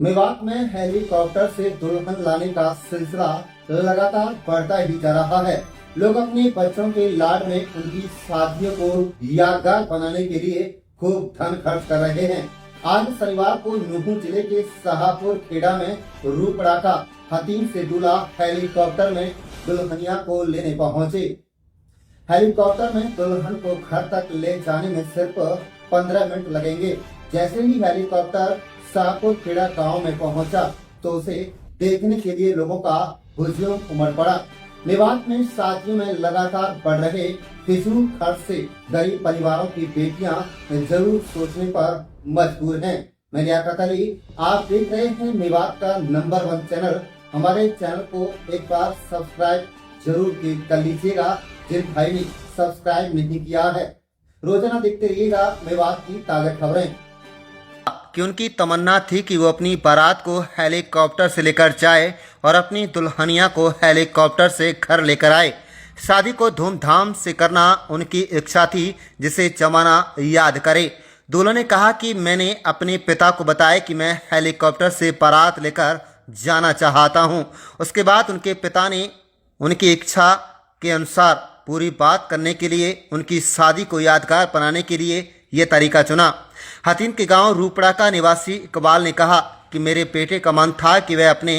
मेवात में हेलीकॉप्टर से दुल्हन लाने का सिलसिला लगातार बढ़ता ही जा रहा है। लोग अपने बच्चों के लाड में उनकी शादियों को यादगार बनाने के लिए खूब धन खर्च कर रहे हैं। आज शनिवार को नुहू जिले के शाहपुर खेड़ा में रूपड़ाका हतीम से दूल्हा हेलीकॉप्टर में दुल्हनिया को लेने पहुंचे। हेलीकॉप्टर में दुल्हन को घर तक ले जाने में सिर्फ 15 मिनट लगेंगे। जैसे ही हेलीकॉप्टर शाहपुर खेड़ा गांव में पहुंचा तो उसे देखने के लिए लोगों का हुजूम उमड़ पड़ा। मेवात में शादियों में लगातार बढ़ रहे फिजूल खर्च से गरीब परिवारों की बेटियां जरूर सोचने पर मजबूर हैं। मैं लियाकत अली, आप देख रहे हैं मेवात का नंबर 1 चैनल। हमारे चैनल को एक बार सब्सक्राइब जरूर कर लीजिएगा जिन भाई ने सब्सक्राइब नहीं किया है। रोजाना देखते रहिएगा मेवात की ताज़ा खबरें। कि उनकी तमन्ना थी कि वो अपनी बारात को हेलीकॉप्टर से लेकर जाए और अपनी दुल्हनिया को हेलीकॉप्टर से घर लेकर आए। शादी को धूमधाम से करना उनकी इच्छा थी जिसे जमाना याद करे। दूल्हा ने कहा कि मैंने अपने पिता को बताया कि मैं हेलीकॉप्टर से बारात लेकर जाना चाहता हूँ। उसके बाद उनके पिता ने उनकी इच्छा के अनुसार पूरी बात करने के लिए उनकी शादी को यादगार बनाने के लिए ये तरीका चुना। हतीम के गांव रूपड़ा का निवासी इकबाल ने कहा कि मेरे बेटे का मन था कि वह अपने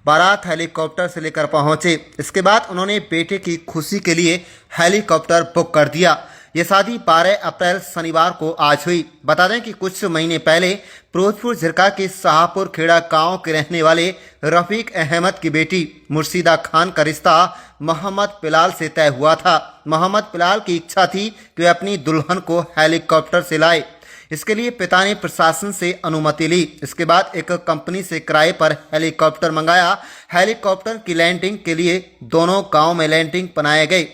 बारात हेलीकॉप्टर से लेकर पहुंचे। इसके बाद उन्होंने बेटे की खुशी के लिए हेलीकॉप्टर बुक कर दिया। ये शादी 12 अप्रैल शनिवार को आज हुई। बता दें कि कुछ महीने पहले फिरोजपुर झिरका के शाहपुर खेड़ा गांव के रहने वाले रफीक अहमद की बेटी मुर्शिदा खान का रिश्ता मोहम्मद बिलाल से तय हुआ था। मोहम्मद बिलाल की इच्छा थी कि वे अपनी दुल्हन को हेलीकॉप्टर से लाए। इसके लिए पिता ने प्रशासन से अनुमति ली। इसके बाद एक कंपनी से किराए पर हेलीकॉप्टर मंगाया। हेलीकॉप्टर की लैंडिंग के लिए दोनों गांव में लैंडिंग बनाए गए,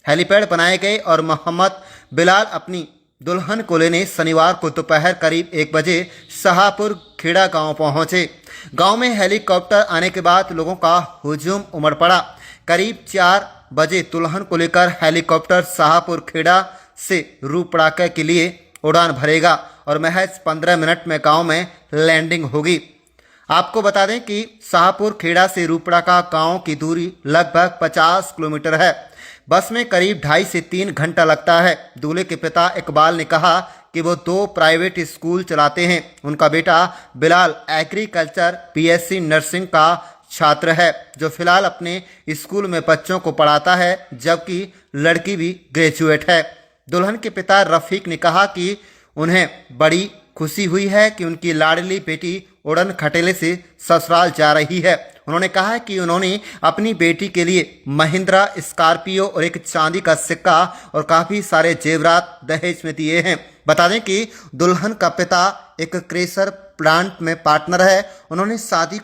हेलीपैड बनाए गए और मोहम्मद बिलाल अपनी दुल्हन को लेने शनिवार को दोपहर करीब 1 बजे शाहपुर खेड़ा गांव पहुंचे। गांव में हेलीकॉप्टर आने के बाद लोगों का हुजूम उमड़ पड़ा। करीब 4 बजे दुल्हन को लेकर हेलीकॉप्टर शाहपुर खेड़ा से रूपड़ाका के लिए उड़ान भरेगा और महज 15 मिनट में गांव में लैंडिंग होगी। आपको बता दें कि शाहपुर खेड़ा से रूपड़ाका गांव की दूरी लगभग 50 किलोमीटर है। बस में करीब 2.5 से 3 घंटा लगता है। दूल्हे के पिता इकबाल ने कहा कि वो 2 प्राइवेट स्कूल चलाते हैं। उनका बेटा बिलाल एग्रीकल्चर बीएससी नर्सिंग का छात्र है जो फिलहाल अपने स्कूल में बच्चों को पढ़ाता है, जबकि लड़की भी ग्रेजुएट है। दुल्हन के पिता रफीक ने कहा कि उन्हें बड़ी खुशी हुई है कि उनकी लाडली बेटी उड़न खटेले से ससुराल जा रही है। उन्होंने कहा कि उन्होंने अपनी बेटी के लिए महिंद्रा स्कॉर्पियो और एक चांदी का सिक्का और काफ़ी सारे जेवरात दहेज में दिए हैं। बता दें कि दुल्हन का पिता एक क्रेशर प्लांट में पार्टनर है। उन्होंने शादी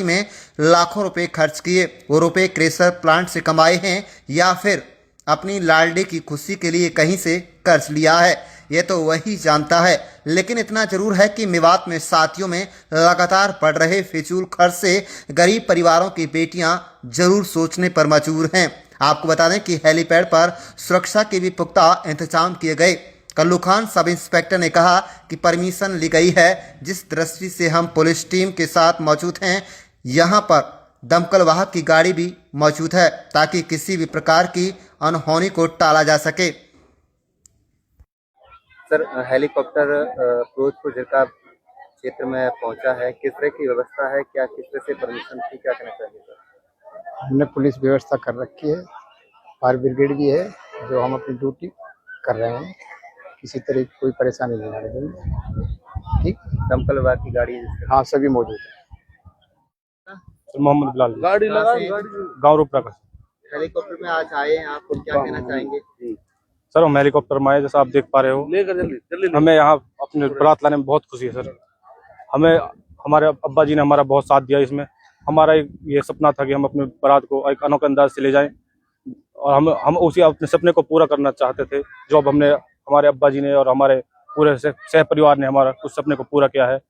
में लाखों रुपए खर्च किए। वो रुपए क्रेशर प्लांट से कमाए हैं या फिर अपनी लाडली की खुशी के लिए कहीं से कर्ज लिया है, ये तो वही जानता है। लेकिन इतना जरूर है कि मेवात में शादियों में लगातार बढ़ रहे फिजूल खर्च से गरीब परिवारों की बेटियां जरूर सोचने पर मजबूर हैं। आपको बता दें कि हेलीपैड पर सुरक्षा के भी पुख्ता इंतजाम किए गए। कल्लू खान सब इंस्पेक्टर ने कहा कि परमिशन ली गई है। जिस दृष्टि से हम पुलिस टीम के साथ मौजूद हैं, यहाँ पर दमकल वाहक की गाड़ी भी मौजूद है ताकि किसी भी प्रकार की अनहोनी को टाला जा सके। सर, हेलीकॉप्टर फिरोजपुर झिरका क्षेत्र में पहुंचा है, किस तरह की व्यवस्था है, क्या किस तरह से परमिशन थी, क्या कहना चाहिए सर? हमने पुलिस व्यवस्था कर रखी है, फायर ब्रिगेड भी है जो हम अपनी ड्यूटी कर रहे हैं। किसी तरह की कोई परेशानी नहीं आने देंगे। ठीक, दमकल विभाग की गाड़ी? हाँ, सभी मौजूद है। मोहम्मद बिलाल, गाड़ी गाँव रूपड़ा का। हेलीकॉप्टर में आज आए हैं, आप क्या कहना चाहेंगे? सर, हम हेलीकॉप्टर में आए, जैसा आप देख पा रहे हो। हमें यहाँ अपने बारात लाने में बहुत खुशी है सर। हमें हमारे अब्बा जी ने हमारा बहुत साथ दिया इसमें। हमारा ये सपना था कि हम अपने बारात को एक अनोखे अंदाज से ले जाएं और हम उसी अपने सपने को पूरा करना चाहते थे जो अब हमारे अब्बा जी ने और हमारे पूरे सह परिवार ने हमारा उस सपने को पूरा किया है।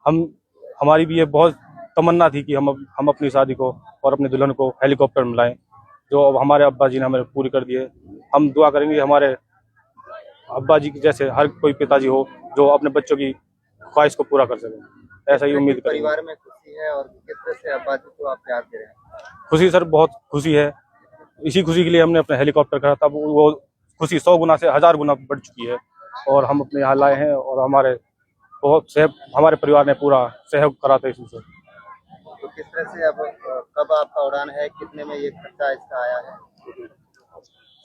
हमारी भी ये बहुत तमन्ना थी कि हम अपनी शादी को और अपनी दुल्हन को हेलीकॉप्टर में लाएं, जो अब हमारे अब्बा जी ने हमें पूरी कर दी है। हम दुआ करेंगे हमारे अब्बा जी की जैसे हर कोई पिताजी हो जो अपने बच्चों की ख्वाहिश को पूरा कर सकें, ऐसा ही उम्मीद करेंगे। परिवार में खुशी है और किस तरह से अब्बा जी को आप प्यार दे रहे हैं? खुशी सर, बहुत खुशी है। इसी खुशी के लिए हमने अपना हेलीकॉप्टर करा, तब वो खुशी 100 गुना से 1000 गुना बढ़ चुकी है और हम अपने यहाँ लाए हैं और हमारे परिवार ने पूरा सहयोग करा था इससे। तो किस तरह से अब कब आपका उड़ान है, कितने में ये खर्चा इसका आया है?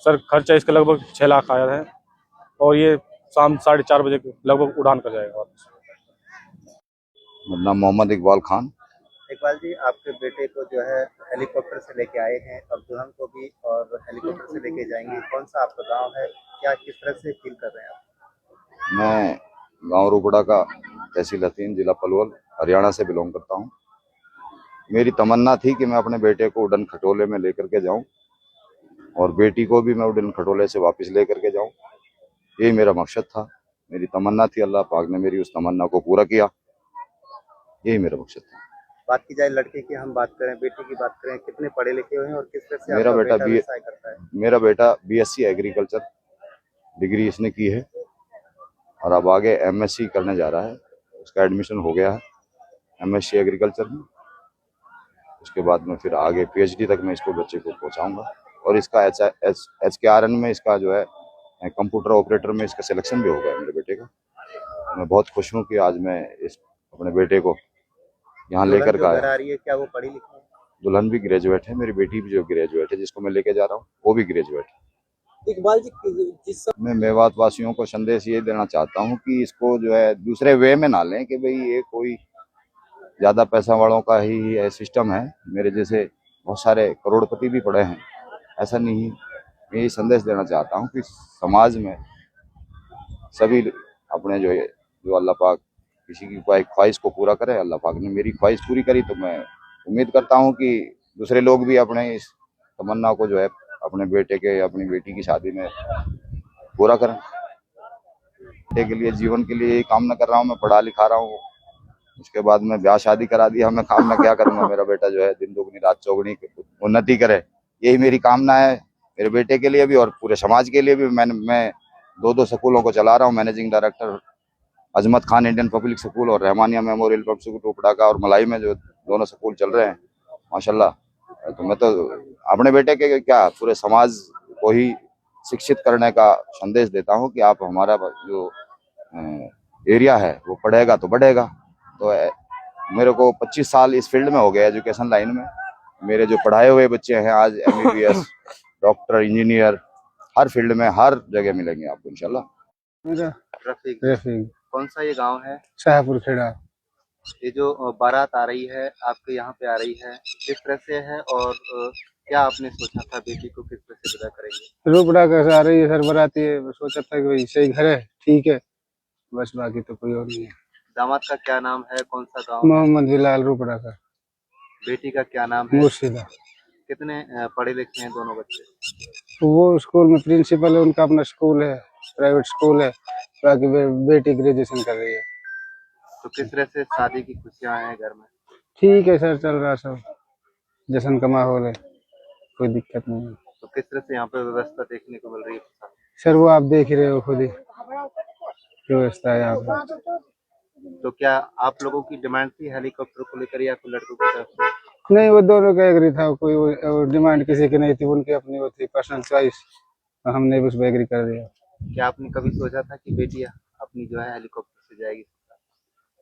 सर खर्चा इसका लगभग 6 लाख आया है और ये शाम 4:30 बजे के लगभग उड़ान कर जाएगा वापस। मेरा नाम मोहम्मद इकबाल खान। इकबाल जी, आपके बेटे को जो है हेलीकॉप्टर से लेके आए हैं, अब दुल्हन को भी और हेलीकॉप्टर से लेके जाएंगे। कौन सा आपका गांव है, क्या किस तरह से फील कर रहे हैं आप? मैं गांव रुपड़ा का, तहसील हथीन, जिला पलवल, हरियाणा से बिलोंग करता हूं। मेरी तमन्ना थी कि मैं अपने बेटे को उड़न खटोले में लेकर के जाऊं और बेटी को भी मैं उड़न खटोले से वापस लेकर के जाऊं। यही मेरा मकसद था, मेरी तमन्ना थी। अल्लाह पाक ने मेरी उस तमन्ना को पूरा किया। यही मेरा मकसद था। बात की जाए लड़के की, हम बात करें, बेटी की बात करें, कितने पढ़े लिखे हुए हैं और किस तरह से मेरा आपका बेटा व्यवसाय करता है? मेरा बेटा BSc एग्रीकल्चर डिग्री इसने की है और अब आगे MSc करने जा रहा है। उसका एडमिशन हो गया है MSc एग्रीकल्चर में। उसके बाद में फिर आगे PhD तक मैं इसको बच्चे को पहुंचाऊंगा और इसका HKRN में इसका जो है कंप्यूटर ऑपरेटर में इसका सिलेक्शन भी हो गया मेरे बेटे का। मैं बहुत खुश हूँ कि आज मैं इस अपने बेटे को यहाँ लेकर के आया। आ रही है, क्या वो पढ़ी लिखी है? दुल्हन भी ग्रेजुएट है, मेरी बेटी भी जो ग्रेजुएट है, जिसको मैं लेके जा रहा हूँ वो भी ग्रेजुएट है। इकबाल जी, मैं मेवात वासियों को संदेश ये देना चाहता हूँ कि इसको जो है दूसरे वे में ना लें कि भाई ये कोई ज्यादा पैसा वालों का ही सिस्टम है। मेरे जैसे बहुत सारे करोड़पति भी पड़े हैं, ऐसा नहीं है। मैं ये संदेश देना चाहता हूँ कि समाज में सभी अपने जो अल्लाह पाक किसी की ख्वाहिश को पूरा करे। अल्लाह पाक ने मेरी ख्वाहिश पूरी करी तो मैं उम्मीद करता हूँ कि दूसरे लोग भी अपने इस तमन्ना को जो है अपने बेटे के, अपनी बेटी की शादी में पूरा करें। बेटे के लिए, जीवन के लिए यही कामना कर रहा हूँ। मैं पढ़ा लिखा रहा हूँ, उसके बाद में ब्याह शादी करा दिया। मैं कामना क्या करूंगा, मेरा बेटा जो है दिन दुगनी रात चौगुनी उन्नति करे, यही मेरी कामना है मेरे बेटे के लिए भी और पूरे समाज के लिए भी। मैं 2 स्कूलों को चला रहा हूँ, मैनेजिंग डायरेक्टर अजमत खान इंडियन पब्लिक स्कूल और रहमानिया मेमोरियल पब्लिक स्कूल रोपड़ा का, और मलाई में जो दोनों स्कूल चल रहे हैं माशाल्लाह। तो मैं तो अपने बेटे के क्या पूरे समाज को ही शिक्षित करने का संदेश देता हूँ कि आप हमारा जो एरिया है वो पढ़ेगा तो बढ़ेगा। तो मेरे को 25 साल इस फील्ड में हो गया एजुकेशन लाइन में। मेरे जो पढ़ाए हुए बच्चे हैं आज MBBS, डॉक्टर, इंजीनियर, हर फील्ड में हर जगह मिलेंगे आपको इंशाल्लाह। रफीक, कौन सा ये गांव है? शाहपुर खेड़ा। ये जो बारात आ रही है आपके यहाँ पे आ रही है, किस तरह से है और क्या आपने सोचा था बेटी को किस तरह से विदा करेंगे? रुपड़ा कैसे आ रही है सर बराती है, सोचा था कि भाई सही घर है, ठीक है, बस बाकी तो कोई और नहीं है। दामाद का क्या नाम है, कौन सा गांव? मोहम्मद बिलाल रुपड़ा का। बेटी का क्या नाम है? मुर्शिदा। कितने पढ़े लिखे हैं दोनों बच्चे? तो वो स्कूल में प्रिंसिपल है, उनका अपना स्कूल है, प्राइवेट स्कूल है। बाकी बेटी ग्रेजुएशन कर रही है। तो किस तरह से शादी की खुशियां हैं घर में? ठीक है सर, चल रहा सब, जश्न का माहौल है, कोई दिक्कत नहीं है। तो किस तरह से यहाँ पे व्यवस्था देखने को मिल रही है? सर वो आप देख ही रहे हो खुद ही व्यवस्था है यहाँ पर। तो क्या आप लोगों की डिमांड थी हेलीकॉप्टर को लेकर या फिर लड़कों की तरफ से? नहीं, वो दोनों का एग्री था, कोई वो डिमांड किसी की नहीं थी, उनकी अपनी वो थी पर्सनल चॉइस, हमने भी उसको एग्री कर दिया। क्या आपने कभी सोचा था कि बेटी अपनी जो है हेलीकॉप्टर से जाएगी?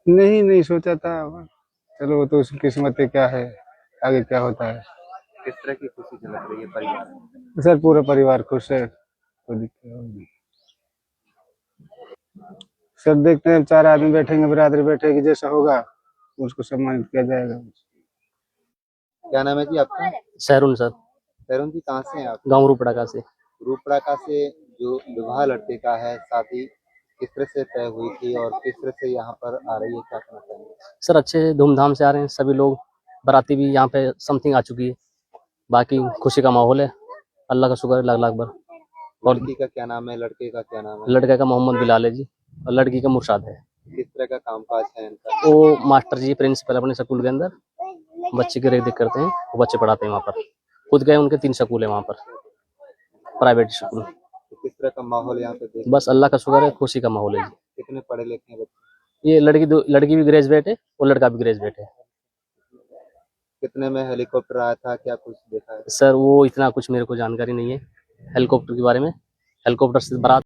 नहीं सोचा था, चलो वो तो उसकी किस्मत है, क्या है आगे क्या होता है। किस तरह की खुशी झलक रही है परिवार में? सर पूरा परिवार खुश है, कोई दिक्कत नहीं। सर देखते हैं, 4 आदमी बैठेंगे, बिरादरी बैठेगी, जैसा होगा उसको सम्मानित किया जाएगा। क्या नाम है जी आपका? सैरुन सर। सैरुन जी, कहाँ से हैं आप? गाँव रूपड़ा से। रूपड़ा से जो विवाह लड़के का है, शादी किस तरह से तय हुई थी और किस तरह से यहाँ पर आ रही है, क्या कहना चाहेंगे? सर अच्छे धूमधाम से आ रहे हैं सभी लोग, बाराती भी यहाँ पे समथिंग आ चुकी है, बाकी खुशी का माहौल है, अल्लाह का शुक्र है लाख लाख बार। और लड़की का क्या नाम है, लड़के का क्या नाम है? लड़के का मोहम्मद बिलाल है जी और लड़की का मुर्शाद है। किस तरह का कामकाज है इनका? वो मास्टर जी प्रिंसिपल अपने स्कूल के अंदर बच्चे की रेख देख करते हैं, वो बच्चे पढ़ाते हैं वहाँ पर, खुद गए, उनके 3 स्कूल है वहाँ पर, प्राइवेट स्कूल। तो किस तरह का माहौल यहाँ पे देख? बस अल्लाह का शुक्र है, खुशी का माहौल है जी। कितने पढ़े लिखे हैं बच्चे? ये लड़की भी ग्रेजुएट है और लड़का भी ग्रेजुएट है। कितने में हेलीकॉप्टर आया था, क्या कुछ देखा है? सर वो इतना कुछ मेरे को जानकारी नहीं है हेलीकॉप्टर के बारे में। हेलीकॉप्टर से बारात